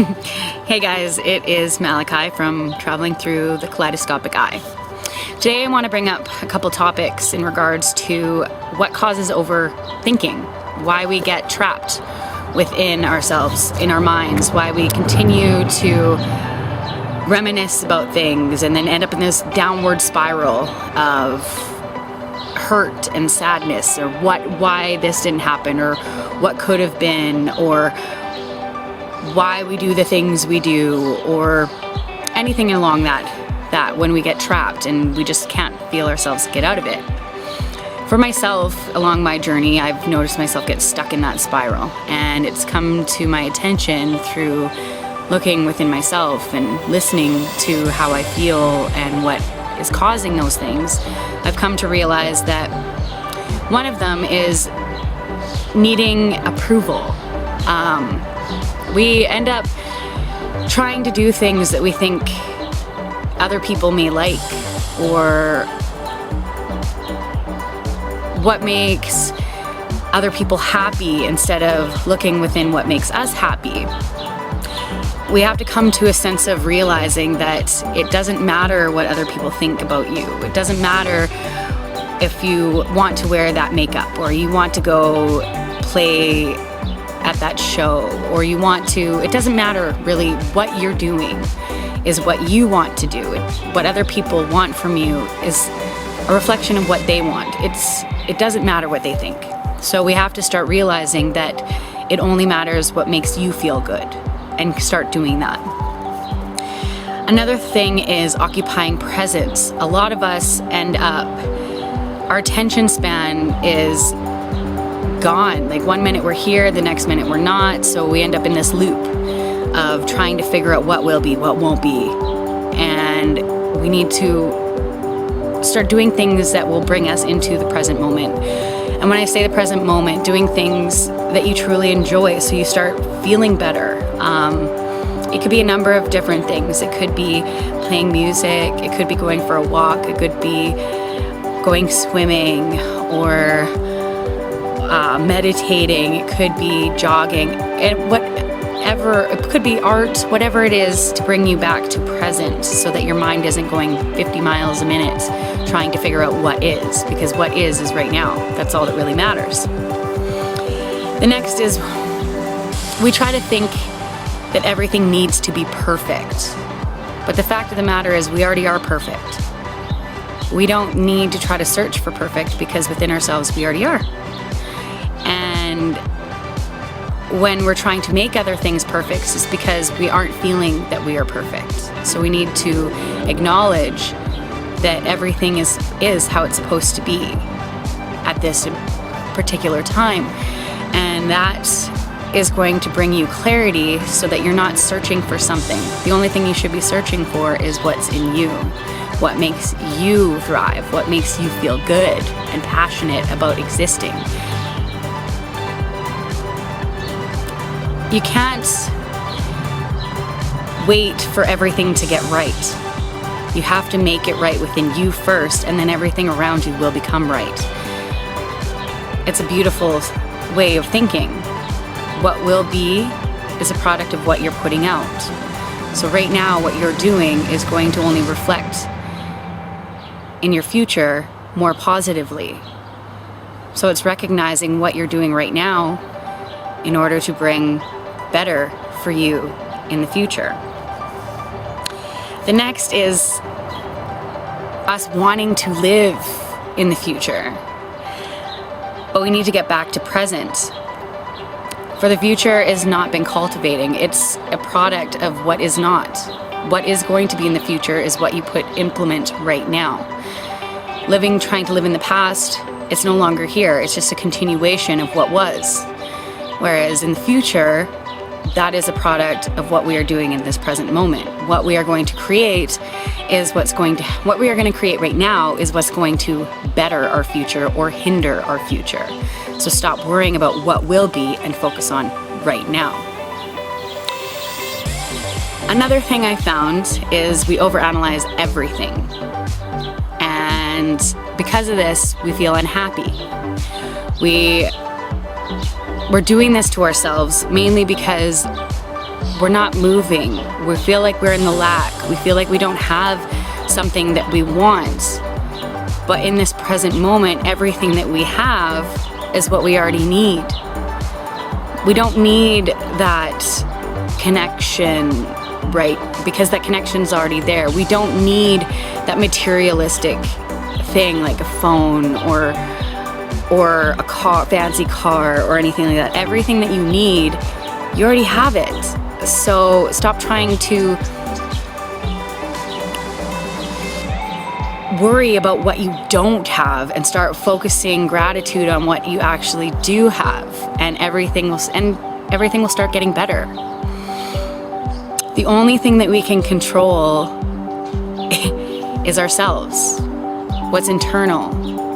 Hey guys, it is Malachi from Traveling Through the Kaleidoscopic Eye. Today I want to bring up a couple topics in regards to what causes overthinking, why we get trapped within ourselves, in our minds, why we continue to reminisce about things and then end up in this downward spiral of hurt and sadness, or why this didn't happen, or what could have been, or why we do the things we do, or anything along that when we get trapped and we just can't feel ourselves get out of it. For myself, along my journey, I've noticed myself get stuck in that spiral, and it's come to my attention through looking within myself and listening to how I feel and what is causing those things. I've come to realize that one of them is needing approval. We end up trying to do things that we think other people may like, or what makes other people happy, instead of looking within what makes us happy. We have to come to a sense of realizing that it doesn't matter what other people think about you. It doesn't matter if you want to wear that makeup, or you want to go play at that show, or you want to, it doesn't matter really. What you're doing is what you want to do. What other people want from you is a reflection of what they want. It doesn't matter what they think. So we have to start realizing that it only matters what makes you feel good, and start doing that. Another thing is occupying presence. A lot of us end up, our attention span is gone. Like one minute we're here, the next minute we're not. So we end up in this loop of trying to figure out what will be, what won't be. And we need to start doing things that will bring us into the present moment. And when I say the present moment, doing things that you truly enjoy, so you start feeling better. It could be a number of different things. It could be playing music, it could be going for a walk, it could be going swimming, or meditating, it could be jogging, and whatever, it could be art, whatever it is to bring you back to present, so that your mind isn't going 50 miles a minute trying to figure out what is, because what is right now. That's all that really matters. The next is we try to think that everything needs to be perfect, but the fact of the matter is we already are perfect. We don't need to try to search for perfect, because within ourselves we already are. And when we're trying to make other things perfect, it's because we aren't feeling that we are perfect. So we need to acknowledge that everything is how it's supposed to be at this particular time. And that is going to bring you clarity, so that you're not searching for something. The only thing you should be searching for is what's in you. What makes you thrive, what makes you feel good and passionate about existing. You can't wait for everything to get right. You have to make it right within you first, and then everything around you will become right. It's a beautiful way of thinking. What will be is a product of what you're putting out. So right now, what you're doing is going to only reflect in your future more positively. So it's recognizing what you're doing right now in order to bring better for you in the future. The next is us wanting to live in the future, but we need to get back to present. For the future has not been cultivating. It's a product of what is not. What is going to be in the future is what you implement right now. Trying to live in the past, it's no longer here. It's just a continuation of what was. Whereas in the future, that is a product of what we are doing in this present moment. What we are going to create is what we are going to create right now is what's going to better our future or hinder our future. So stop worrying about what will be and focus on right now. Another thing I found is we overanalyze everything. And because of this, we feel unhappy. We're doing this to ourselves mainly because we're not moving. We feel like we're in the lack. We feel like we don't have something that we want. But in this present moment, everything that we have is what we already need. We don't need that connection, right? Because that connection's already there. We don't need that materialistic thing like a phone or a car, fancy car, or anything like that. Everything that you need, you already have it. So stop trying to worry about what you don't have and start focusing gratitude on what you actually do have, and everything will start getting better. The only thing that we can control is ourselves, what's internal.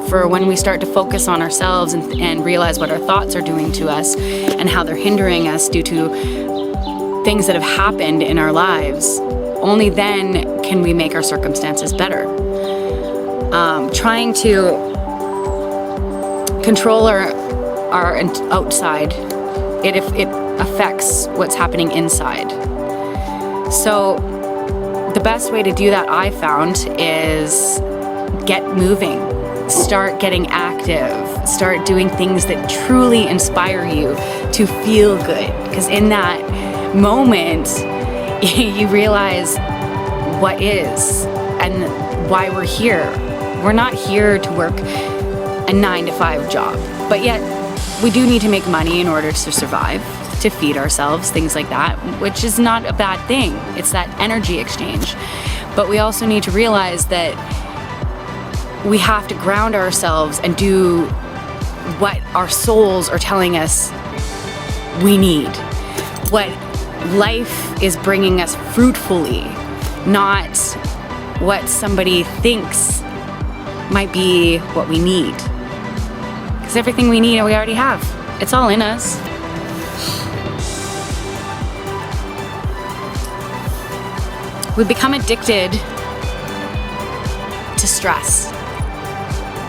For when we start to focus on ourselves and realize what our thoughts are doing to us and how they're hindering us due to things that have happened in our lives, only then can we make our circumstances better. Trying to control our outside, it affects what's happening inside. So the best way to do that, I found, is get moving. Start getting active. Start doing things that truly inspire you to feel good. Because in that moment, you realize what is and why we're here. We're not here to work a 9-to-5 job, but yet we do need to make money in order to survive, to feed ourselves, things like that, which is not a bad thing. It's that energy exchange. But we also need to realize that we have to ground ourselves and do what our souls are telling us we need. What life is bringing us fruitfully, not what somebody thinks might be what we need. Because everything we need, we already have. It's all in us. We become addicted to stress.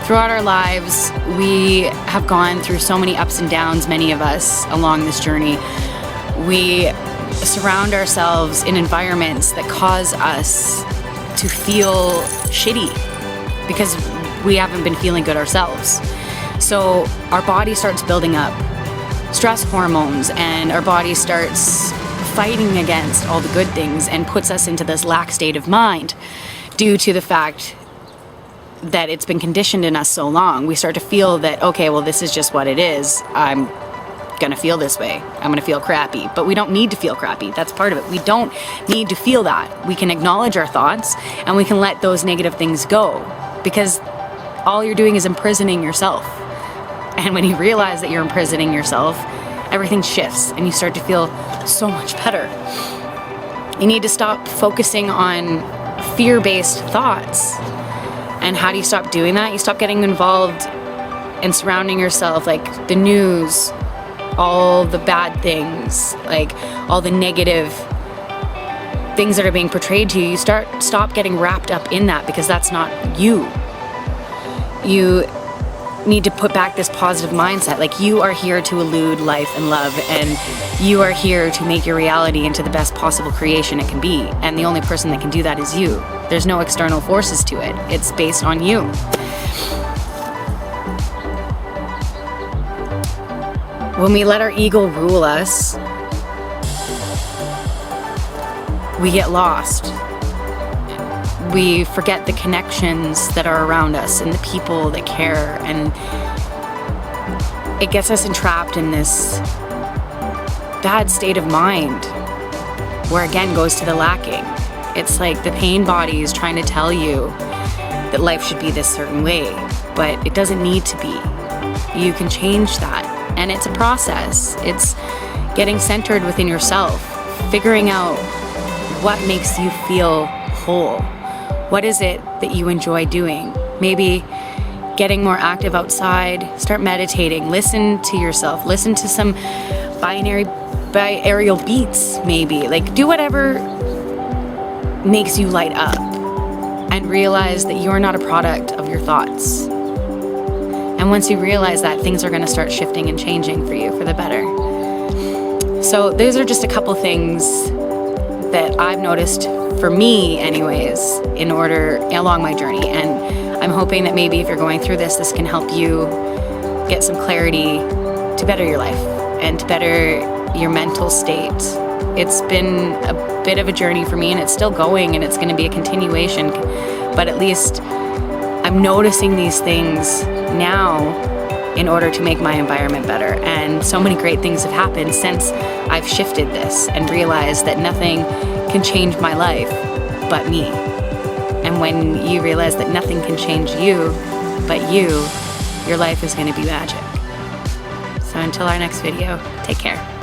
Throughout our lives, we have gone through so many ups and downs, many of us, along this journey. We surround ourselves in environments that cause us to feel shitty because we haven't been feeling good ourselves. So our body starts building up stress hormones, and our body starts fighting against all the good things and puts us into this lack state of mind due to the fact that it's been conditioned in us so long. We start to feel that, okay, well, this is just what it is. I'm gonna feel this way. I'm gonna feel crappy. But we don't need to feel crappy. That's part of it. We don't need to feel that. We can acknowledge our thoughts and we can let those negative things go, because all you're doing is imprisoning yourself. And when you realize that you're imprisoning yourself, everything shifts and you start to feel so much better. You need to stop focusing on fear-based thoughts. And how do you stop doing that? You stop getting involved and surrounding yourself, like the news, all the bad things, like all the negative things that are being portrayed to you. You stop getting wrapped up in that, because that's not you. You need to put back this positive mindset. Like, you are here to elude life and love, and you are here to make your reality into the best possible creation it can be. And the only person that can do that is you. There's no external forces to it. It's based on you. When we let our ego rule us, we get lost. We forget the connections that are around us and the people that care, and it gets us entrapped in this bad state of mind where, again, goes to the lacking. It's like the pain body is trying to tell you that life should be this certain way, but it doesn't need to be. You can change that, and it's a process. It's getting centered within yourself, figuring out what makes you feel whole. What is it that you enjoy doing? Maybe getting more active outside, start meditating, listen to yourself, listen to some binaural beats maybe. Like, do whatever makes you light up, and realize that you're not a product of your thoughts. And once you realize that, things are going to start shifting and changing for you for the better. So those are just a couple things that I've noticed for me anyways along my journey, and I'm hoping that maybe if you're going through this can help you get some clarity to better your life and to better your mental state. It's been a bit of a journey for me, and it's still going, and it's going to be a continuation, but at least I'm noticing these things now in order to make my environment better. And so many great things have happened since I've shifted this and realized that nothing can change my life but me. And when you realize that nothing can change you but you, your life is going to be magic. So until our next video, take care.